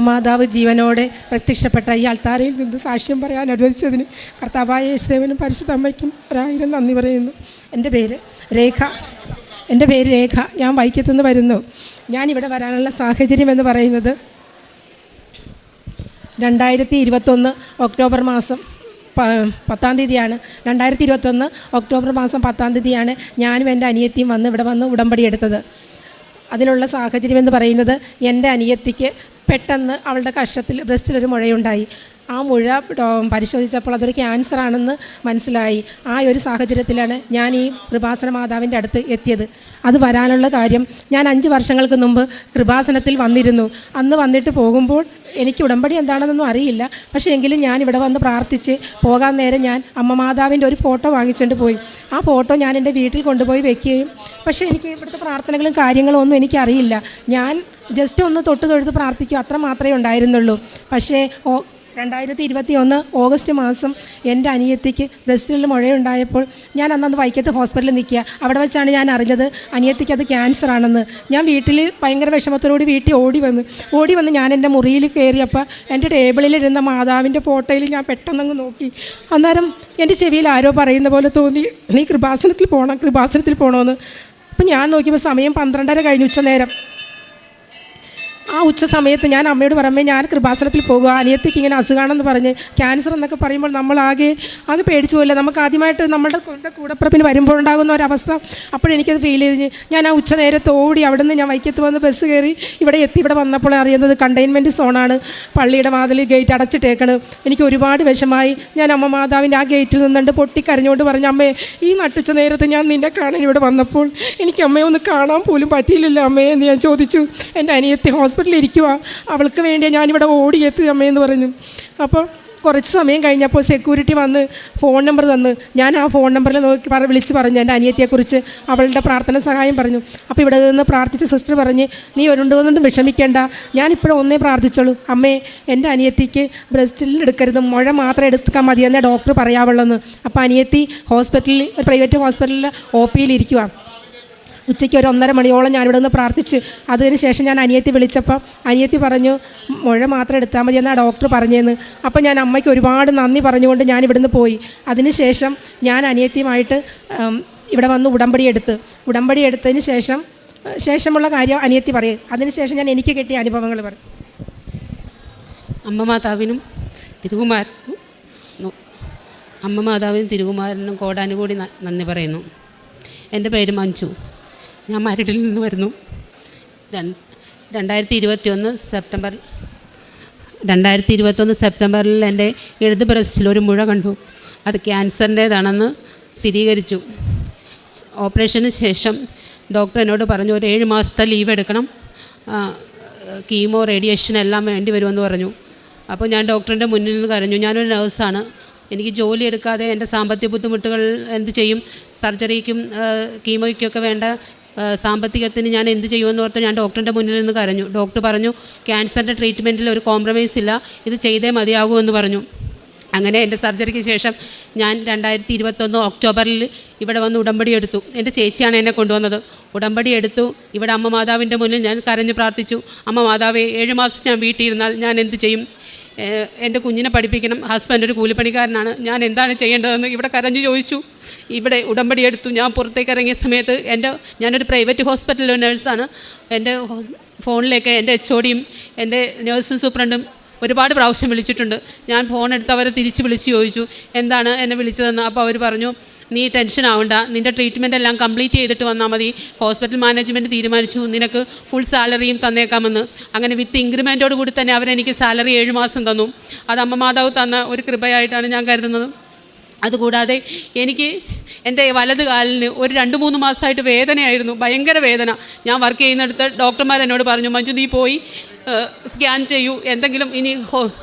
മാതാവ് ജീവനോടെ പ്രത്യക്ഷപ്പെട്ട ഈ അൾത്താരയിൽ നിന്ന് സാക്ഷ്യം പറയാൻ അനുവദിച്ചതിന് കർത്താവായ യേശുദേവനും പരിശുദ്ധ അമ്മയ്ക്കും 1000 നന്ദി പറയുന്നു. എൻ്റെ പേര് രേഖ. ഞാൻ വൈക്കത്തുനിന്ന് വരുന്നു. ഞാനിവിടെ വരാനുള്ള സാഹചര്യം എന്ന് പറയുന്നത് 2021 ഒക്ടോബർ മാസം 10-ാം തീയതിയാണ്. 2021 ഒക്ടോബർ മാസം 10-ാം തീയതിയാണ് ഞാനും എൻ്റെ അനിയത്തിയും ഇവിടെ വന്ന് ഉടമ്പടി എടുത്തത്. അതിനുള്ള സാഹചര്യം എന്ന് പറയുന്നത് എൻ്റെ അനിയത്തിക്ക് പെട്ടെന്ന് അവളുടെ കക്ഷത്തിൽ ബ്രസ്റ്റിലൊരു മുഴയുണ്ടായി. ആ മുഴ പരിശോധിച്ചപ്പോൾ അതൊരു ക്യാൻസറാണെന്ന് മനസ്സിലായി. ആ ഒരു സാഹചര്യത്തിലാണ് ഞാൻ ഈ കൃപാസന മാതാവിൻ്റെ അടുത്ത് എത്തിയത്. അത് വരാനുള്ള കാര്യം, ഞാൻ 5 വർഷങ്ങൾക്ക് മുമ്പ് കൃപാസനത്തിൽ വന്നിരുന്നു. അന്ന് വന്നിട്ട് പോകുമ്പോൾ എനിക്ക് ഉടമ്പടി എന്താണെന്നൊന്നും അറിയില്ല. പക്ഷേ എങ്കിലും ഞാൻ ഇവിടെ വന്ന് പ്രാർത്ഥിച്ച് പോകാൻ നേരം ഞാൻ അമ്മ മാതാവിൻ്റെ ഒരു ഫോട്ടോ വാങ്ങിച്ചുകൊണ്ട് പോയി. ആ ഫോട്ടോ ഞാൻ എൻ്റെ വീട്ടിൽ കൊണ്ടുപോയി വെക്കുകയും, പക്ഷേ എനിക്ക് ഇവിടുത്തെ പ്രാർത്ഥനകളും കാര്യങ്ങളും ഒന്നും എനിക്കറിയില്ല. ഞാൻ ജസ്റ്റ് ഒന്ന് തൊഴുത് പ്രാർത്ഥിക്കും, അത്ര മാത്രമേ ഉണ്ടായിരുന്നുള്ളൂ. പക്ഷേ 2021 ഓഗസ്റ്റ് മാസം എൻ്റെ അനിയത്തിക്ക് ബ്രസ്റ്റിൽ മുഴയുണ്ടായപ്പോൾ ഞാൻ അന്ന് വൈക്കത്ത് ഹോസ്പിറ്റലിൽ നിൽക്കുക. അവിടെ വെച്ചാണ് ഞാൻ അറിഞ്ഞത് അനിയത്തിക്ക് അത് ക്യാൻസറാണെന്ന്. ഞാൻ വീട്ടിൽ ഭയങ്കര വിഷമത്തോടുകൂടി വീട്ടിൽ ഓടി വന്ന് ഞാൻ എൻ്റെ മുറിയിൽ കയറിയപ്പോൾ എൻ്റെ ടേബിളിലിരുന്ന മാതാവിൻ്റെ ഫോട്ടോയിൽ ഞാൻ പെട്ടെന്നങ്ങ് നോക്കി. അന്നേരം എൻ്റെ ചെവിയിൽ ആരോ പറയുന്ന പോലെ തോന്നി, നീ കൃപാസനത്തിൽ പോകണമെന്ന്. അപ്പം ഞാൻ നോക്കിയപ്പോൾ സമയം 12:30 കഴിഞ്ഞ് ഉച്ചനേരം. ആ ഉച്ച സമയത്ത് ഞാൻ അമ്മയോട് പറയുമ്പോൾ ഞാൻ കൃപാസനത്തിൽ പോകുക, അനിയത്തിക്ക് ഇങ്ങനെ അസുഖമാണെന്ന് പറഞ്ഞ്, ക്യാൻസർ എന്നൊക്കെ പറയുമ്പോൾ നമ്മൾ ആകെ പേടിച്ചു പോയില്ല. നമുക്ക് ആദ്യമായിട്ട് നമ്മുടെ കൂടപ്പിറപ്പിന് വരുമ്പോഴുണ്ടാകുന്ന ഒരവസ്ഥ അപ്പോഴെനിക്കത് ഫീൽ ചെയ്ത് ഞാൻ ആ ഉച്ച നേരത്ത് ഓടി അവിടെ നിന്ന് ഞാൻ വൈക്കത്ത് വന്ന് ബസ് കയറി ഇവിടെ വന്നപ്പോൾ അറിയുന്നത് കണ്ടെയ്ൻമെൻറ്റ് സോണാണ്. പള്ളിയുടെ വാതിൽ ഗേറ്റ് അടച്ചിട്ടേക്കണ്. എനിക്ക് ഒരുപാട് വിഷമായി. ഞാൻ അമ്മ മാതാവിൻ്റെ ആ ഗേറ്റിൽ നിന്നുകൊണ്ട് പൊട്ടിക്കരഞ്ഞുകൊണ്ട് പറഞ്ഞു, അമ്മേ, ഈ നട്ടുച്ച നേരത്ത് ഞാൻ നിന്നെ കാണാൻ ഇവിടെ വന്നപ്പോൾ എനിക്ക് അമ്മയെ ഒന്ന് കാണാൻ പോലും പറ്റിയില്ലല്ലോ അമ്മേ എന്ന് ഞാൻ ചോദിച്ചു. എൻ്റെ അനിയത്തി ഹോസ്പിറ്റലിൽ ഇരിക്കുക, അവൾക്ക് വേണ്ടി ഞാനിവിടെ ഓടിയെത്തി അമ്മയെന്ന് പറഞ്ഞു. അപ്പോൾ കുറച്ച് സമയം കഴിഞ്ഞപ്പോൾ സെക്യൂരിറ്റി വന്ന് ഫോൺ നമ്പർ തന്ന്. ഞാൻ ആ ഫോൺ നമ്പറിൽ നോക്കി വിളിച്ച് പറഞ്ഞു എൻ്റെ അനിയത്തിയെക്കുറിച്ച്, അവളുടെ പ്രാർത്ഥന സഹായം പറഞ്ഞു. അപ്പോൾ ഇവിടെ നിന്ന് പ്രാർത്ഥിച്ച സിസ്റ്റർ പറഞ്ഞ്, നീ ഒന്നുകൊണ്ടും വിഷമിക്കേണ്ട, ഞാനിപ്പോഴും ഒന്നേ പ്രാർത്ഥിച്ചോളൂ, അമ്മേ എൻ്റെ അനിയത്തിക്ക് ബ്രസ്റ്റിൽ എടുക്കരുത്, മുഴ മാത്രം എടുക്കാൻ മതിയെന്നേ ഡോക്ടർ പറയാവുള്ളൂ. അപ്പോൾ അനിയത്തി ഹോസ്പിറ്റലിൽ, പ്രൈവറ്റ് ഹോസ്പിറ്റലിൽ OPയിൽ ഇരിക്കുക. ഉച്ചയ്ക്ക് ഒരു 1:30 മണിയോളം ഞാനിവിടെ നിന്ന് പ്രാർത്ഥിച്ചു. അതിന് ശേഷം ഞാൻ അനിയത്തി വിളിച്ചപ്പോൾ അനിയത്തി പറഞ്ഞു, മുഴ മാത്രം എടുത്താൽ മതി എന്നാണ് ഡോക്ടർ പറഞ്ഞതെന്ന്. അപ്പോൾ ഞാൻ അമ്മയ്ക്ക് ഒരുപാട് നന്ദി പറഞ്ഞുകൊണ്ട് ഞാൻ ഇവിടുന്ന് പോയി. അതിനുശേഷം ഞാൻ അനിയത്തിയുമായിട്ട് ഇവിടെ വന്ന് ഉടമ്പടി എടുത്തതിന് ശേഷമുള്ള കാര്യം അനിയത്തി പറയും. അതിനുശേഷം ഞാൻ എനിക്ക് കിട്ടിയ അനുഭവങ്ങൾ പറയും. അമ്മ മാതാവിനും തിരുകുമാരനും കോടാനുകൂടി നന്ദി പറയുന്നു. എൻ്റെ പേര് മഞ്ജു. ഞാൻ മരടിൽ നിന്ന് വരുന്നു. 2021 സെപ്റ്റംബറിൽ എൻ്റെ ഇടത് ബ്രസ്റ്റിൽ ഒരു മുഴ കണ്ടു. അത് ക്യാൻസറിൻ്റേതാണെന്ന് സ്ഥിരീകരിച്ചു. ഓപ്പറേഷന് ശേഷം ഡോക്ടർ എന്നോട് പറഞ്ഞു, ഒരു 7 മാസത്തെ ലീവ് എടുക്കണം, കീമോ റേഡിയേഷൻ എല്ലാം വേണ്ടി വരുമെന്ന് പറഞ്ഞു. അപ്പോൾ ഞാൻ ഡോക്ടറിൻ്റെ മുന്നിൽ നിന്ന് കരഞ്ഞു. ഞാനൊരു നഴ്സാണ്, എനിക്ക് ജോലി എടുക്കാതെ എൻ്റെ സാമ്പത്തിക ബുദ്ധിമുട്ടുകൾ എന്ത് ചെയ്യും, സർജറിക്കും കീമോയ്ക്കൊക്കെ വേണ്ട സാമ്പത്തികത്തിന് ഞാൻ എന്ത് ചെയ്യുമെന്ന് ഓർത്ത് ഞാൻ ഡോക്ടറിൻ്റെ മുന്നിൽ നിന്ന് കരഞ്ഞു. ഡോക്ടർ പറഞ്ഞു, ക്യാൻസറിൻ്റെ ട്രീറ്റ്മെൻറ്റിൽ ഒരു കോംപ്രമൈസ് ഇല്ല, ഇത് ചെയ്തേ മതിയാകൂ എന്ന് പറഞ്ഞു. അങ്ങനെ എൻ്റെ സർജറിക്ക് ശേഷം ഞാൻ 2021 ഒക്ടോബറിൽ ഇവിടെ വന്ന് ഉടമ്പടി എടുത്തു. എൻ്റെ ചേച്ചിയാണ് എന്നെ കൊണ്ടുവന്നത്. ഉടമ്പടി എടുത്തു. ഇവിടെ അമ്മ മാതാവിൻ്റെ മുന്നിൽ ഞാൻ കരഞ്ഞ് പ്രാർത്ഥിച്ചു, അമ്മ മാതാവേ, 7 മാസം ഞാൻ വീട്ടിൽ ഇരുന്നാൽ ഞാൻ എന്ത് ചെയ്യും, എൻ്റെ കുഞ്ഞിനെ പഠിപ്പിക്കണം, ഹസ്ബൻഡ് ഒരു കൂലിപ്പണിക്കാരനാണ്, ഞാൻ എന്താണ് ചെയ്യേണ്ടതെന്ന് ഇവിടെ കരഞ്ഞു ചോദിച്ചു. ഇവിടെ ഉടമ്പടി എടുത്തു. ഞാൻ പുറത്തേക്ക് ഇറങ്ങിയ സമയത്ത് ഞാനൊരു പ്രൈവറ്റ് ഹോസ്പിറ്റലിലെ നഴ്സാണ്. എൻ്റെ ഫോണിലേക്ക് എൻ്റെ HODയും എൻ്റെ നഴ്സിംഗ് സൂപ്രണ്ടും ഒരുപാട് പ്രാവശ്യം വിളിച്ചിട്ടുണ്ട്. ഞാൻ ഫോൺ എടുത്ത് അവരെ തിരിച്ച് വിളിച്ച് ചോദിച്ചു, എന്താണ് എന്നെ വിളിച്ചതെന്ന്. അപ്പോൾ അവർ പറഞ്ഞു, നീ ടെൻഷൻ ആവണ്ട, നിൻ്റെ ട്രീറ്റ്മെൻറ്റ് എല്ലാം കംപ്ലീറ്റ് ചെയ്തിട്ട് വന്നാൽ മതി, ഹോസ്പിറ്റൽ മാനേജ്മെൻറ്റ് തീരുമാനിച്ചു നിനക്ക് ഫുൾ സാലറിയും തന്നേക്കാമെന്ന്. അങ്ങനെ വിത്ത് ഇൻക്രിമെൻറ്റോട് കൂടി തന്നെ അവരെനിക്ക് സാലറി 7 മാസം തന്നു. അത് അമ്മ മാതാവ് തന്ന ഒരു കൃപയായിട്ടാണ് ഞാൻ കരുതുന്നത്. അതുകൂടാതെ എനിക്ക് എൻ്റെ വലത് കാലിന് ഒരു 2-3 മാസമായിട്ട് വേദനയായിരുന്നു, ഭയങ്കര വേദന. ഞാൻ വർക്ക് ചെയ്യുന്നിടത്ത് ഡോക്ടർമാർ എന്നോട് പറഞ്ഞു, മഞ്ജു നീ പോയി സ്കാൻ ചെയ്യൂ, എന്തെങ്കിലും ഇനി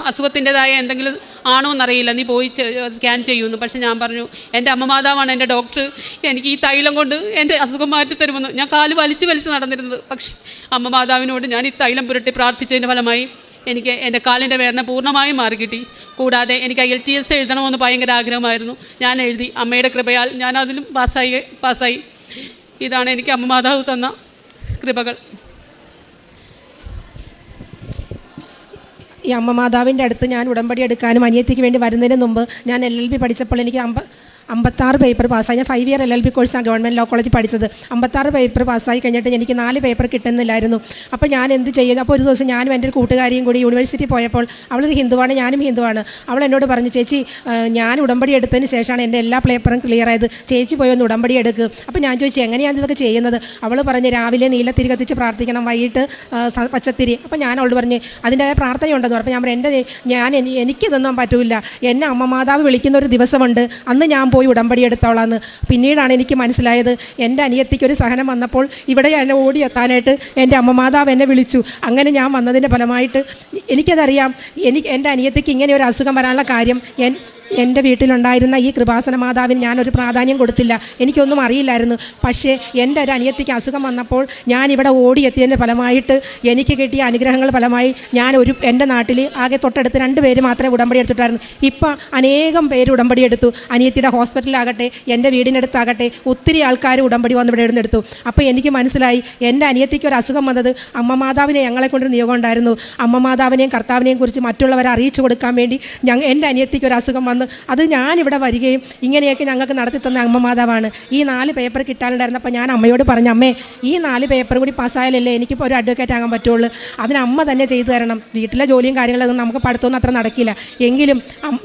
അസുഖത്തിൻ്റെതായ എന്തെങ്കിലും ആണോ എന്നറിയില്ല, നീ പോയി സ്കാൻ ചെയ്യുമെന്ന്. പക്ഷെ ഞാൻ പറഞ്ഞു, എൻ്റെ അമ്മ മാതാവാണ് എൻ്റെ ഡോക്ടർ, എനിക്ക് ഈ തൈലം കൊണ്ട് എൻ്റെ അസുഖം മാറ്റി തരുമെന്ന്. ഞാൻ കാല് വലിച്ച് നടന്നിരുന്നത്. പക്ഷേ അമ്മ മാതാവിനോട് ഞാൻ ഈ തൈലം പുരട്ടി പ്രാർത്ഥിച്ചതിൻ്റെ ഫലമായി എനിക്ക് എൻ്റെ കാലിൻ്റെ വേദന പൂർണ്ണമായും മാറിക്കിട്ടി. കൂടാതെ എനിക്ക് IELTS എഴുതണമെന്ന് ഭയങ്കര ആഗ്രഹമായിരുന്നു. ഞാൻ എഴുതി. അമ്മയുടെ കൃപയാൽ ഞാൻ അതിലും പാസ്സായി. ഇതാണ് എനിക്ക് അമ്മ മാതാവ് തന്ന കൃപകൾ. ഈ അമ്മ മാതാവിൻ്റെ അടുത്ത് ഞാൻ ഉടമ്പടി എടുക്കാനും അനിയത്തിക്ക് വേണ്ടി വരുന്നതിന് മുമ്പ് ഞാൻ LLB പഠിച്ചപ്പോൾ എനിക്ക് 56 പേപ്പർ പാസ്സായി. ഞാൻ 5 ഇയർ LLB കോഴ്സാണ് ഗവൺമെൻറ് ലോ കോളേജിൽ പഠിച്ചത്. 56 പേപ്പർ പാസ്സായി കഴിഞ്ഞിട്ട് എനിക്ക് 4 പേപ്പർ കിട്ടുന്നില്ലായിരുന്നു. അപ്പോൾ ഞാൻ എന്ത് ചെയ്യുന്നു? അപ്പോൾ ഒരു ദിവസം ഞാനും എൻ്റെ ഒരു കൂട്ടുകാരിയും കൂടി യൂണിവേഴ്സിറ്റി പോയപ്പോൾ, അവളൊരു ഹിന്ദുവാണ്, ഞാനും ഹിന്ദുവാണ്. അവൾ എന്നോട് പറഞ്ഞു, ചേച്ചി ഞാൻ ഉടമ്പടി എടുത്തതിന് ശേഷമാണ് എൻ്റെ എല്ലാ പേപ്പറും ക്ലിയർ ആയത്, ചേച്ചി പോയി ഒന്ന് ഉടമ്പടി എടുക്കുക. അപ്പോൾ ഞാൻ ചോദിച്ചു, എങ്ങനെയാണ് ഇതൊക്കെ ചെയ്യുന്നത്? അവൾ പറഞ്ഞ്, രാവിലെ നീലത്തിരി കത്തിച്ച് പ്രാർത്ഥിക്കണം, വൈകിട്ട് പച്ചത്തിരി. അപ്പോൾ ഞാൻ അവളോട് പറഞ്ഞ് അതിൻ്റെ പ്രാർത്ഥനയുണ്ടെന്ന് പറഞ്ഞു. അപ്പോൾ എനിക്കിതൊന്നും പറ്റില്ല, എന്നെ അമ്മ മാതാവ് വിളിക്കുന്ന ഒരു ദിവസമുണ്ട്, അന്ന് ഞാൻ പോയി ഉടമ്പടി എടുത്തോളാന്ന്. പിന്നീടാണ് എനിക്ക് മനസ്സിലായത്, എൻ്റെ അനിയത്തിക്ക് ഒരു സഹനം വന്നപ്പോൾ ഇവിടെ എന്നെ ഓടിയെത്താനായിട്ട് എൻ്റെ അമ്മ മാതാവ് എന്നെ വിളിച്ചു. അങ്ങനെ ഞാൻ വന്നതിൻ്റെ ഫലമായിട്ട് എനിക്കതറിയാം, എൻ്റെ അനിയത്തിക്ക് ഇങ്ങനെ ഒരു അസുഖം വരാനുള്ള കാര്യം എൻ്റെ വീട്ടിലുണ്ടായിരുന്ന ഈ കൃപാസന മാതാവിന് ഞാനൊരു പ്രാധാന്യം കൊടുത്തില്ല, എനിക്കൊന്നും അറിയില്ലായിരുന്നു. പക്ഷേ എൻ്റെ ഒരു അനിയത്തിക്ക് അസുഖം വന്നപ്പോൾ ഞാനിവിടെ ഓടിയെത്തിയതിൻ്റെ ഫലമായിട്ട് എനിക്ക് കിട്ടിയ അനുഗ്രഹങ്ങൾ ഫലമായി എൻ്റെ നാട്ടിൽ ആകെ തൊട്ടടുത്ത് 2 പേര് മാത്രമേ ഉടമ്പടി എടുത്തിട്ടായിരുന്നു. ഇപ്പം അനേകം പേര് ഉടമ്പടി എടുത്തു. അനിയത്തിയുടെ ഹോസ്പിറ്റലാകട്ടെ, എൻ്റെ വീടിനടുത്താകട്ടെ, ഒത്തിരി ആൾക്കാർ ഉടമ്പടി വന്ന് ഇവിടെ എടുത്തു. അപ്പോൾ എനിക്ക് മനസ്സിലായി, എൻ്റെ അനിയത്തിക്ക് ഒരു അസുഖം വന്നത് അമ്മ മാതാവിനെ ഞങ്ങളെക്കൊണ്ടൊരു നിയോഗം ഉണ്ടായിരുന്നു. അമ്മ മാതാവിനെയും കർത്താവിനെയും കുറിച്ച് മറ്റുള്ളവരെ അറിയിച്ചു കൊടുക്കാൻ വേണ്ടി എൻ്റെ അനിയത്തിക്ക് ഒരു അസുഖം വന്നു. അത് ഞാനിവിടെ വരികയും ഇങ്ങനെയൊക്കെ ഞങ്ങൾക്ക് നടത്തി തന്ന അമ്മ മാതാവാണ്. ഈ 4 പേപ്പർ കിട്ടാനുണ്ടായിരുന്നപ്പോൾ ഞാൻ അമ്മയോട് പറഞ്ഞു, അമ്മേ ഈ 4 പേപ്പർ കൂടി പാസ്സായാലല്ലേ എനിക്കിപ്പോൾ ഒരു അഡ്വക്കേറ്റ് ആകാൻ പറ്റുള്ളൂ, അതിന് അമ്മ തന്നെ ചെയ്തു തരണം. വീട്ടിലെ ജോലിയും കാര്യങ്ങളൊന്നും നമുക്ക് പഠിത്തമൊന്നും അത്ര നടക്കില്ല. എങ്കിലും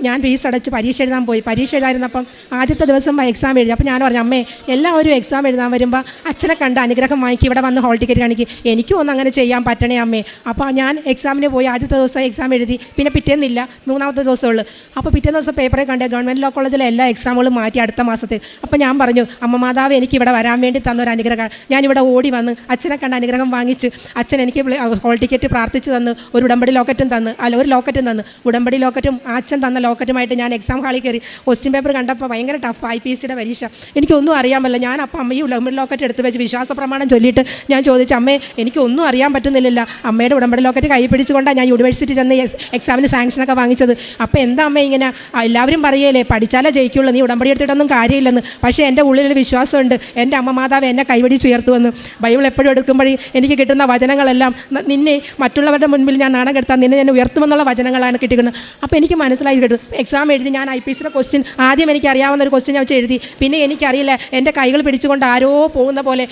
ഞാൻ ഫീസ് അടച്ച് പരീക്ഷ എഴുതാൻ പോയി. പരീക്ഷ എഴുതായിരുന്നപ്പം ആദ്യത്തെ ദിവസം എക്സാം എഴുതി. അപ്പോൾ ഞാൻ പറഞ്ഞു, അമ്മേ എല്ലാവരും എക്സാം എഴുതാൻ വരുമ്പോൾ അച്ഛനെ കണ്ട് അനുഗ്രഹം വാങ്ങിക്കും, ഇവിടെ വന്ന് ഹോൾ ടിക്കറ്റ് കാണിക്കും, എനിക്കും ഒന്നും അങ്ങനെ ചെയ്യാൻ പറ്റണേ അമ്മേ. അപ്പോൾ ഞാൻ എക്സാമിന് പോയി. ആദ്യത്തെ ദിവസം എക്സാം എഴുതി, പിന്നെ പിറ്റേന്നില്ല, 3ാമത്തെ ദിവസമുള്ളൂ. അപ്പോൾ പിറ്റേ ദിവസം പേപ്പറെ കണ്ട് ഗവൺമെൻറ് ലോ കോളേജിലെ എല്ലാ എക്സാമുകളും മാറ്റി അടുത്ത മാസത്തിൽ. അപ്പോൾ ഞാൻ പറഞ്ഞു, അമ്മ മാതാവ് എനിക്ക് ഇവിടെ വരാൻ വേണ്ടി തന്നൊരു അനുഗ്രഹം. ഞാനിവിടെ ഓടി വന്ന് അച്ഛനെ കണ്ട് അനുഗ്രഹം വാങ്ങിച്ച്, അച്ഛൻ എനിക്ക് ഹോൾ ടിക്കറ്റ് പ്രാർത്ഥിച്ച് തന്ന്, ഒരു ഉടമ്പടി ലോക്കറ്റും തന്ന്, ഒരു ലോക്കറ്റും തന്ന്, ഉടമ്പടി ലോക്കറ്റും അച്ഛൻ തന്ന ലോക്കറ്റുമായിട്ട് ഞാൻ എക്സാം ഹാളിൽ കയറി. ക്വസ്റ്റ്യൻ പേപ്പർ കണ്ടപ്പോൾ ഭയങ്കര ടഫ്, IPSCയുടെ പരീക്ഷ, എനിക്കൊന്നും അറിയാൻ പറ്റില്ല. ഞാൻ അപ്പോൾ അമ്മ ഈ ഉടമ്പടി ലോക്കറ്റ് എടുത്ത് വെച്ച് വിശ്വാസ പ്രമാണം ചൊല്ലിയിട്ട് ഞാൻ ചോദിച്ചു, അമ്മേ എനിക്കൊന്നും അറിയാൻ പറ്റുന്നില്ല. അമ്മയുടെ ഉടമ്പടി ലോക്കറ്റ് കൈ പിടിച്ചുകൊണ്ടാണ് ഞാൻ യൂണിവേഴ്സിറ്റി ചെന്ന് എക്സാമിന് സാങ്ഷനൊക്കെ വാങ്ങിച്ചത്. അപ്പോൾ എന്താ അമ്മ ഇങ്ങനെ? എല്ലാവരും പറയല്ലേ പഠിച്ചാലേ ജയിക്കുള്ളൂ, നീ ഉടമ്പടി എടുത്തിട്ടൊന്നും കാര്യമില്ലെന്ന്. പക്ഷേ എൻ്റെ ഉള്ളിലൊരു വിശ്വാസമുണ്ട്, എൻ്റെ അമ്മ മാതാവ് എന്നെ കൈപിടിച്ചുയർത്തുമെന്ന്. ബൈബിൾ എപ്പോഴും എടുക്കുമ്പോഴേ എനിക്ക് കിട്ടുന്ന വചനങ്ങളെല്ലാം നിന്നെ മറ്റുള്ളവരുടെ മുൻപിൽ ഞാൻ നാണം കെടുത്താൻ നിന്നെ ഞാൻ ഉയർത്തുമെന്നുള്ള വചനങ്ങളാണ് കിട്ടിക്കുന്നത്. അപ്പോൾ എനിക്ക് മനസ്സിലായി കിട്ടും. എക്സാം എഴുതി ഞാൻ IPSCയുടെ ക്വസ്റ്റ്യൻ ആദ്യം എനിക്ക് അറിയാവുന്ന ഒരു ക്വസ്റ്റ്യൻ ഞാൻ എഴുതി. പിന്നെ എനിക്കറിയില്ല, എൻ്റെ കൈകൾ പിടിച്ചുകൊണ്ട് ആരോ പോകുന്ന പോലെ.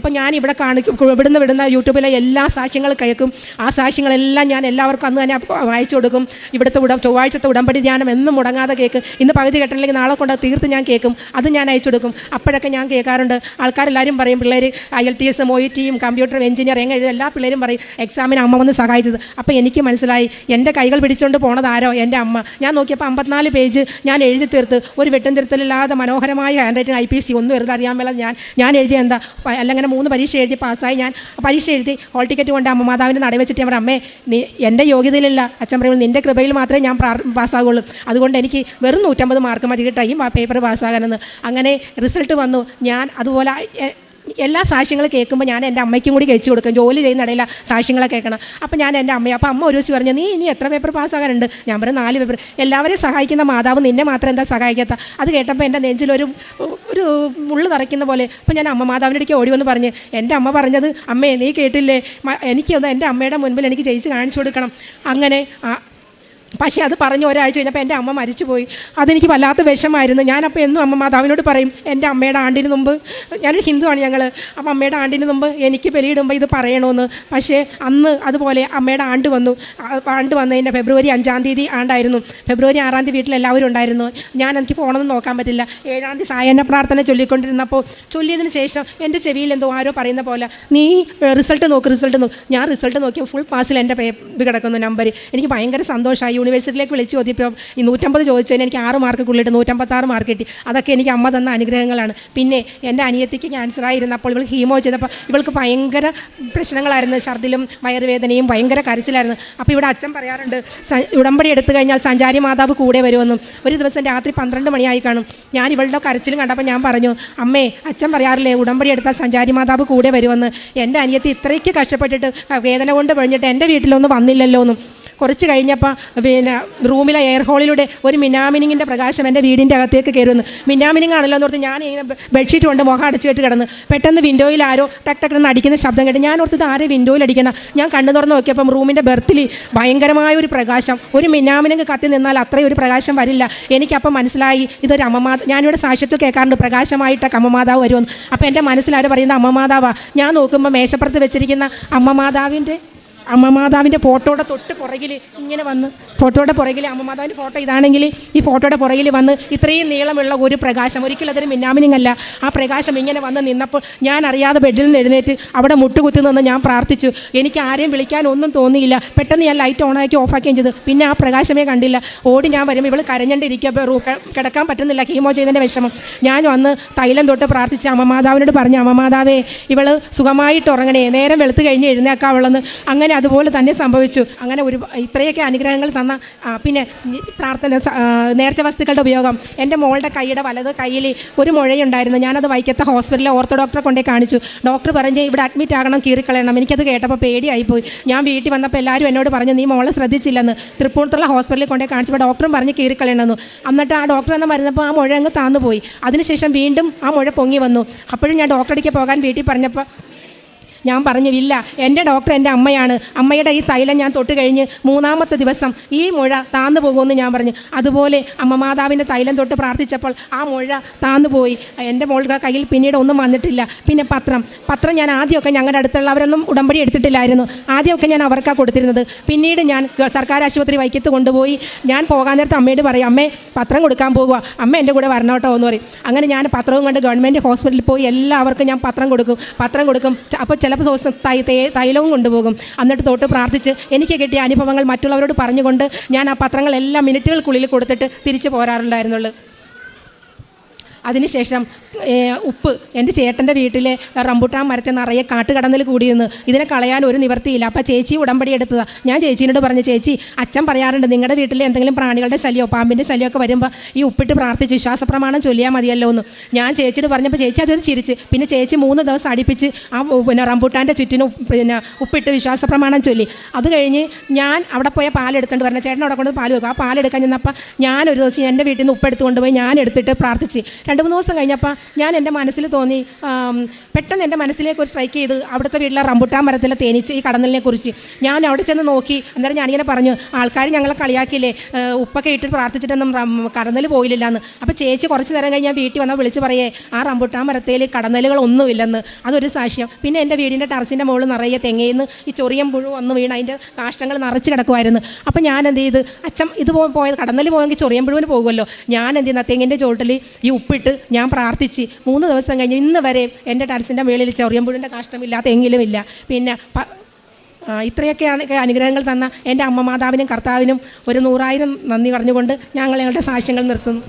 അപ്പോൾ ഞാൻ ഇവിടെ ഇവിടുന്ന് വിടുന്ന യൂട്യൂബിലെ എല്ലാ സാക്ഷ്യങ്ങളും കേൾക്കും. ആ സാക്ഷ്യങ്ങളെല്ലാം ഞാൻ എല്ലാവർക്കും അന്ന് തന്നെ അയച്ചു കൊടുക്കും. ഇവിടുത്തെ ചൊവ്വാഴ്ചത്തെ ഉടമ്പടി ധ്യാനം എന്നും മുടങ്ങാതെ കേൾക്കും. ഇന്ന് പകുതി കേട്ടില്ലെങ്കിൽ നാളെ കൊണ്ട് തീർത്ത് ഞാൻ കേൾക്കും. അത് ഞാൻ അയച്ചു കൊടുക്കും. അപ്പോഴൊക്കെ ഞാൻ കേൾക്കാറുണ്ട്. ആൾക്കാരെല്ലാവരും പറയും, പിള്ളേർ IELTS OET കമ്പ്യൂട്ടർ എഞ്ചിനീയർ എങ്ങനെ എല്ലാ പിള്ളേരും പറയും എക്സാമിന് അമ്മ വന്ന് സഹായിച്ചത്. അപ്പോൾ എനിക്ക് മനസ്സിലായി, എൻ്റെ കൈകൾ പിടിച്ചുകൊണ്ട് പോണത് ആരോ, എൻ്റെ അമ്മ. ഞാൻ നോക്കിയപ്പോൾ 54 പേജ് ഞാൻ എഴുതി തീർത്ത്, ഒരു വെട്ടും തിരുത്തലില്ലാതെ മനോഹരമായ ഹാൻഡ് റൈറ്റിംഗ് IPSC ഒന്നും വെറുതെ അറിയാൻ മേല ഞാൻ എഴുതിയ എന്താ അല്ലെങ്കിൽ 3 പരീക്ഷ എഴുതി പാസ്സായി. ഞാൻ പരീക്ഷ എഴുതി ഹോൾ ടിക്കറ്റ് കൊണ്ട് അമ്മ മാതാവിൻ്റെ നട വെച്ചിട്ട് ഞാൻ അമ്മേ എൻ്റെ യോഗ്യതയിലില്ല, അച്ഛൻ പറയുമ്പോൾ നിൻ്റെ കൃപയിൽ മാത്രമേ ഞാൻ പാസ്സാകുള്ളൂ, അതുകൊണ്ട് എനിക്ക് വെറും 150 മാർക്ക് മതി കിട്ടായും ആ പേപ്പർ പാസ്സാകാനെന്ന്. അങ്ങനെ റിസൾട്ട് വന്നു. ഞാൻ അതുപോലെ എല്ലാ സാക്ഷ്യങ്ങളും കേൾക്കുമ്പോൾ ഞാൻ എൻ്റെ അമ്മയ്ക്കും കൂടി കഴിച്ചു കൊടുക്കും. ജോലി ചെയ്യുന്ന ഇടയില്ല സാക്ഷ്യങ്ങളെ കേൾക്കണം. അപ്പോൾ ഞാൻ എൻ്റെ അമ്മയെ, അപ്പോൾ അമ്മ ഒരു ദിവസം പറഞ്ഞു, നീ ഇനി എത്ര പേപ്പർ പാസ്സാകാനുണ്ട്? ഞാൻ പറഞ്ഞു 4 പേപ്പർ. എല്ലാവരെയും സഹായിക്കുന്ന മാതാവ് നിന്നെ മാത്രം എന്താ സഹായിക്കാത്ത? അത് കേട്ടപ്പോൾ എൻ്റെ നെഞ്ചിലൊരു മുള്ളു തറയ്ക്കുന്ന പോലെ. അപ്പോൾ ഞാൻ അമ്മ മാതാവിൻ്റെ അടുക്ക് ഓടി വന്ന് പറഞ്ഞ്, എൻ്റെ അമ്മ പറഞ്ഞത് അമ്മേ നീ കേട്ടില്ലേ, എനിക്കൊന്ന് എൻ്റെ അമ്മയുടെ മുൻപിൽ എനിക്ക് ജയിച്ച് കാണിച്ചു കൊടുക്കണം. അങ്ങനെ പക്ഷേ അത് പറഞ്ഞ് ഒരാഴ്ച കഴിഞ്ഞപ്പോൾ എൻ്റെ അമ്മ മരിച്ചുപോയി. അതെനിക്ക് വല്ലാത്ത വിഷമായിരുന്നു. ഞാനപ്പോൾ എന്നും അമ്മ മാതാവിനോട് പറയും, എൻ്റെ അമ്മയുടെ ആണ്ടിന് മുമ്പ്, ഞാനൊരു ഹിന്ദുവാണ് ഞങ്ങൾ, അപ്പം അമ്മയുടെ ആണ്ടിന് മുമ്പ് എനിക്ക് ബലിയിടുമ്പോൾ ഇത് പറയണമെന്ന്. പക്ഷേ അന്ന് അതുപോലെ അമ്മയുടെ ആണ്ട് വന്നതിൻ്റെ ഫെബ്രുവരി 5-ാം തീയതി ആണ്ടായിരുന്നു. ഫെബ്രുവരി 6-ാം തീയതി വീട്ടിലെല്ലാവരും ഉണ്ടായിരുന്നു. എനിക്ക് ഫോണൊന്നും നോക്കാൻ പറ്റില്ല. 7-ാം തീയതി സായന്ന പ്രാർത്ഥന ചൊല്ലിക്കൊണ്ടിരുന്നപ്പോൾ ചൊല്ലിയതിന് ശേഷം എൻ്റെ ചെവിയിൽ എന്തോ ആരോ പറയുന്ന പോലെ, നീ റിസൾട്ട് നോക്ക്. ഞാൻ റിസൾട്ട് നോക്കിയപ്പോൾ ഫുൾ പാസിൽ എൻ്റെ ഇത് കിടക്കുന്നു നമ്പർ. എനിക്ക് ഭയങ്കര സന്തോഷമായി. യൂണിവേഴ്സിറ്റിയിലേക്ക് വിളിച്ച് ചോദിയപ്പോൾ ഈ 150 ചോദിച്ചതിന് എനിക്ക് 6 മാർക്ക് ഉള്ളിട്ട് 156 മാർക്ക് കിട്ടി. അതൊക്കെ എനിക്ക് അമ്മ തന്ന അനുഗ്രഹങ്ങളാണ്. പിന്നെ എൻ്റെ അനിയത്തിക്ക് ക്യാൻസറായിരുന്നപ്പോൾ ഇവൾ ഹീമോ ചെയ്തപ്പോൾ ഇവൾക്ക് ഭയങ്കര പ്രശ്നങ്ങളായിരുന്നു. ഛർദിലും വയറുവേദനയും ഭയങ്കര കരച്ചിലായിരുന്നു. അപ്പോൾ ഇവിടെ അച്ഛൻ പറയാറുണ്ട്, ഉടമ്പടി എടുത്തു കഴിഞ്ഞാൽ സഞ്ചാരി മാതാവ് കൂടെ വരുമെന്നും. ഒരു ദിവസം രാത്രി 12 മണിയായി കാണും. ഞാൻ ഇവളുടെ കരച്ചിലും കണ്ടപ്പോൾ ഞാൻ പറഞ്ഞു, അമ്മേ അച്ഛൻ പറയാറില്ലേ ഉടമ്പടി എടുത്താൽ സഞ്ചാരി മാതാവ് കൂടെ വരുമെന്ന്. എൻ്റെ അനിയത്തി ഇത്രയ്ക്ക് കഷ്ടപ്പെട്ടിട്ട് വേദന കൊണ്ട് കഴിഞ്ഞിട്ട് എൻ്റെ വീട്ടിലൊന്നും വന്നില്ലല്ലോ എന്നും. കുറച്ച് കഴിഞ്ഞപ്പോൾ പിന്നെ റൂമിലെ എയർ ഹോളിലൂടെ ഒരു മിനാമിനിങ്ങിൻ്റെ പ്രകാശം എൻ്റെ വീടിൻ്റെ അകത്തേക്ക് കയറുന്നു. മിനാമിനിങ് ആണല്ലോ എന്ന് ഓർത്ത് ഞാൻ ഇങ്ങനെ ബെഡ്ഷീറ്റ് കൊണ്ട് മുഖം അടച്ചിട്ട് കിടന്ന് പെട്ടെന്ന് വിൻഡോയിൽ ആരോ ടക്ക് ടക്കെന്ന് അടിക്കുന്ന ശബ്ദം കേട്ട് ഞാൻ ഓർത്തത് ആരെ വിൻഡോയിൽ അടിക്കണം. ഞാൻ കണ്ണു തുറന്ന് നോക്കിയപ്പം റൂമിൻ്റെ ബെർത്തിൽ ഭയങ്കരമായ ഒരു പ്രകാശം. ഒരു മിനാമിനിങ് കത്തി നിന്നാൽ അത്രയും ഒരു പ്രകാശം വരില്ല. എനിക്കപ്പം മനസ്സിലായി ഇതൊരു ഞാനിവിടെ സാക്ഷ്യത്തിൽ കേൾക്കാറുണ്ട് പ്രകാശമായിട്ടൊക്കെ അമ്മമാതാവ് വരുമെന്ന്. അപ്പോൾ എൻ്റെ മനസ്സിലാര് പറയുന്നത് അമ്മമാതാവാണ്. ഞാൻ നോക്കുമ്പോൾ മേശപ്പുറത്ത് വെച്ചിരിക്കുന്ന അമ്മമാതാവിൻ്റെ ഫോട്ടോയുടെ തൊട്ട് പുറകിൽ ഇങ്ങനെ വന്ന് ഫോട്ടോയുടെ പുറകിൽ അമ്മമാതാവിൻ്റെ ഫോട്ടോ ഇതാണെങ്കിൽ ഈ ഫോട്ടോയുടെ പുറകിൽ വന്ന് ഇത്രയും നീളമുള്ള ഒരു പ്രകാശം, ഒരിക്കലും അതൊരു മിന്നാമിനിങ്ങല്ല, ആ പ്രകാശം ഇങ്ങനെ വന്ന് നിന്നപ്പോൾ ഞാൻ അറിയാതെ ബെഡിൽ നിന്ന് എഴുന്നേറ്റ് അവിടെ മുട്ടുകുത്തി നിന്ന് ഞാൻ പ്രാർത്ഥിച്ചു. എനിക്ക് ആരെയും വിളിക്കാൻ ഒന്നും തോന്നിയില്ല. പെട്ടെന്ന് ഞാൻ ലൈറ്റ് ഓണാക്കി ഓഫാക്കുകയും ചെയ്തു. പിന്നെ ആ പ്രകാശമേ കണ്ടില്ല. ഓടി ഞാൻ വരുമ്പോൾ ഇവൾ കരഞ്ഞണ്ടിരിക്കുക, കിടക്കാൻ പറ്റുന്നില്ല, കീമോ ചെയ്തതിൻ്റെ വിഷമം. ഞാൻ വന്ന് തൈലം തൊട്ട് പ്രാർത്ഥിച്ച് അമ്മമാതാവിനോട് പറഞ്ഞു, അമ്മമാതാവേ ഇവൾ സുഖമായിട്ട് ഉറങ്ങണേ, നേരം വെളുത്ത് കഴിഞ്ഞ് എഴുന്നേക്കാവുള്ളെന്ന്. അങ്ങനെ അതുപോലെ തന്നെ സംഭവിച്ചു. അങ്ങനെ ഇത്രയൊക്കെ അനുഗ്രഹങ്ങൾ തന്ന പിന്നെ പ്രാർത്ഥന നേർച്ച വസ്തുക്കളുടെ ഉപയോഗം. എൻ്റെ മോളുടെ കൈയുടെ വലത് കയ്യിൽ ഒരു മുഴയുണ്ടായിരുന്നു. ഞാനത് വൈക്കത്തെ ഹോസ്പിറ്റലിലെ ഓർത്തോ ഡോക്ടറെ കൊണ്ടേ കാണിച്ചു. ഡോക്ടർ പറഞ്ഞ് ഇവിടെ അഡ്മിറ്റ് ആകണം, കീറിക്കളയണം. എനിക്കത് കേട്ടപ്പോൾ പേടിയായിപ്പോയി. ഞാൻ വീട്ടിൽ വന്നപ്പോൾ എല്ലാവരും എന്നോട് പറഞ്ഞു നീ മോളെ ശ്രദ്ധിച്ചില്ലെന്ന്. തൃപ്പൂണിത്തുള്ള ഹോസ്പിറ്റലിൽ കൊണ്ടേ കാണിച്ചപ്പോൾ ഡോക്ടറും പറഞ്ഞ് കീറിക്കളയണമെന്ന്. എന്നിട്ട് ആ ഡോക്ടർ എന്ന് മരുന്നപ്പോൾ ആ മുഴ അങ്ങ് താന്നു പോയി. അതിനുശേഷം വീണ്ടും ആ മുഴ പൊങ്ങി വന്നു. അപ്പോഴും ഞാൻ ഡോക്ടറേക്ക് പോകാൻ വീട്ടിൽ പറഞ്ഞപ്പോൾ ഞാൻ പറഞ്ഞു ഇല്ല, എൻ്റെ ഡോക്ടർ എൻ്റെ അമ്മയാണ്, അമ്മയുടെ ഈ തൈലം ഞാൻ തൊട്ട് കഴിഞ്ഞ് 3-ാമത്തെ ദിവസം ഈ മുഴ താന്നു പോകുമെന്ന് ഞാൻ പറഞ്ഞു. അതുപോലെ അമ്മമാതാവിൻ്റെ തൈലം തൊട്ട് പ്രാർത്ഥിച്ചപ്പോൾ ആ മുഴ താന്നു പോയി. എൻ്റെ മോളുടെ കയ്യിൽ പിന്നീട് ഒന്നും വന്നിട്ടില്ല. പിന്നെ പത്രം ഞാൻ ആദ്യമൊക്കെ ഞങ്ങളുടെ അടുത്തുള്ളവരൊന്നും ഉടമ്പടി എടുത്തിട്ടില്ലായിരുന്നു. ആദ്യമൊക്കെ ഞാൻ അവർക്കാണ് കൊടുത്തിരുന്നത്. പിന്നീട് ഞാൻ സർക്കാർ ആശുപത്രി വൈക്കത്ത് കൊണ്ടുപോയി ഞാൻ പോകാൻ നേരത്തെ അമ്മയോട് പറയും അമ്മേ പത്രം കൊടുക്കാൻ പോകുക, അമ്മ എൻ്റെ കൂടെ വരണം കേട്ടോ എന്ന് പറയും. അങ്ങനെ ഞാൻ പത്രവും കൊണ്ട് ഗവൺമെൻറ് ഹോസ്പിറ്റലിൽ പോയി എല്ലാവർക്കും ഞാൻ പത്രം കൊടുക്കും. അപ്പോൾ ചിലപ്പോൾ ദിവസം തൈലവും കൊണ്ടുപോകും. എന്നിട്ട് തൊട്ട് പ്രാർത്ഥിച്ച് എനിക്ക് കിട്ടിയ അനുഭവങ്ങൾ മറ്റുള്ളവരോട് പറഞ്ഞുകൊണ്ട് ഞാൻ ആ പത്രങ്ങളെല്ലാം മിനിറ്റുകൾക്കുള്ളിൽ കൊടുത്തിട്ട് തിരിച്ചു പോരാറുണ്ടായിരുന്നുള്ളൂ. അതിനുശേഷം ഉപ്പ് എൻ്റെ ചേട്ടൻ്റെ വീട്ടിലെ റംബുട്ടാൻ മരത്തെ നിറയെ കാട്ടുകടന്നൽ കൂടിയെന്ന്. ഇതിനെ കളയാൻ ഒരു നിവർത്തിയില്ല. അപ്പോൾ ചേച്ചി ഉടമ്പടി എടുത്തതാണ്. ഞാൻ ചേച്ചീനോട് പറഞ്ഞു ചേച്ചി അച്ഛൻ പറയാറുണ്ട് നിങ്ങളുടെ വീട്ടിൽ എന്തെങ്കിലും പ്രാണികളുടെ ശല്യമോ പാമ്പിൻ്റെ ശല്യമൊക്കെ വരുമ്പോൾ ഈ ഉപ്പിട്ട് പ്രാർത്ഥിച്ച് വിശ്വാസപ്രമാണം ചൊല്ലിയാൽ മതിയല്ലോ എന്ന് ഞാൻ ചേച്ചിയോട് പറഞ്ഞപ്പോൾ ചേച്ചി അതൊരു ചിരിച്ച്. പിന്നെ ചേച്ചി 3 ദിവസം അടുപ്പിച്ച് ആ റംബുട്ടാൻ്റെ ചുറ്റിനും ഉപ്പിട്ട് വിശ്വാസപ്രമാണം ചൊല്ലി. അത് കഴിഞ്ഞ് ഞാൻ അവിടെ പോയ പാലെടുത്തുകൊണ്ട് പറഞ്ഞ ചേട്ടൻ അവിടെ കൊണ്ട് പാൽ വെക്കും. ആ പാലെടുക്കാൻ ചെന്നപ്പോൾ ഞാനൊരു ദിവസം എൻ്റെ വീട്ടിൽ നിന്ന് ഉപ്പെടുത്ത് കൊണ്ടുപോയി ഞാൻ എടുത്തിട്ട് പ്രാർത്ഥിച്ച്. 2-3 ദിവസം കഴിഞ്ഞപ്പോൾ ഞാൻ എൻ്റെ മനസ്സിൽ തോന്നി, പെട്ടെന്ന് എൻ്റെ മനസ്സിലേക്ക് ഒരു സ്ട്രൈക്ക് ചെയ്ത് അവിടുത്തെ വീട്ടിലെ റംബുട്ടാൻ മരത്തിലെ തേനീച്ച ഈ കടന്നലിനെ കുറിച്ച്. ഞാൻ അവിടെ ചെന്ന് നോക്കി. അന്നേരം ഞാനിങ്ങനെ പറഞ്ഞു ആൾക്കാർ ഞങ്ങളെ കളിയാക്കിയില്ലേ ഉപ്പൊക്കെ ഇട്ട് പ്രാർത്ഥിച്ചിട്ടൊന്നും കടന്നൽ പോയില്ല എന്ന്. അപ്പോൾ ചേച്ചി കുറച്ച് നേരം കഴിഞ്ഞ് ഞാൻ വീട്ടിൽ വന്നാൽ വിളിച്ച് പറയേ ആ റംബുട്ടാൻ മരത്തിൽ കടന്നലുകളൊന്നുമില്ലെന്ന്. അതൊരു സാക്ഷ്യം. പിന്നെ എൻ്റെ വീടിൻ്റെ ടെറസിൻ്റെ മുകളിൽ നിറയെ തെങ്ങയിന്ന് ഈ ചൊറിയം പുഴു വന്ന് വീണ് അതിൻ്റെ കാഷ്ടങ്ങൾ നിറച്ച് കിടക്കുമായിരുന്നു. അപ്പോൾ ഞാൻ എന്ത് ചെയ്ത് അച്ഛൻ ഇത് പോയത് കടന്നൽ പോയെങ്കിൽ ചൊറിയം പുഴുവിന് പോകുമല്ലോ. ഞാൻ എന്ത് ചെയ്യുന്ന തെങ്ങിൻ്റെ ചോട്ടിൽ ഈ ഉപ്പിട്ട് ഞാൻ പ്രാർത്ഥിച്ച് 3 ദിവസം കഴിഞ്ഞ് ഇന്ന് വരെ എൻ്റെ ടെറസിൻ്റെ മുകളിൽ ചൊറിയമ്പുഴിൻ്റെ കാഷ്ടമില്ലാത്ത എങ്കിലുമില്ല. പിന്നെ ഇത്രയൊക്കെയാണ് അനുഗ്രഹങ്ങൾ തന്ന എൻ്റെ അമ്മ മാതാവിനും കർത്താവിനും ഒരു 100,000 നന്ദി പറഞ്ഞുകൊണ്ട് ഞങ്ങൾ ഞങ്ങളുടെ സാക്ഷ്യങ്ങൾ നിർത്തുന്നു.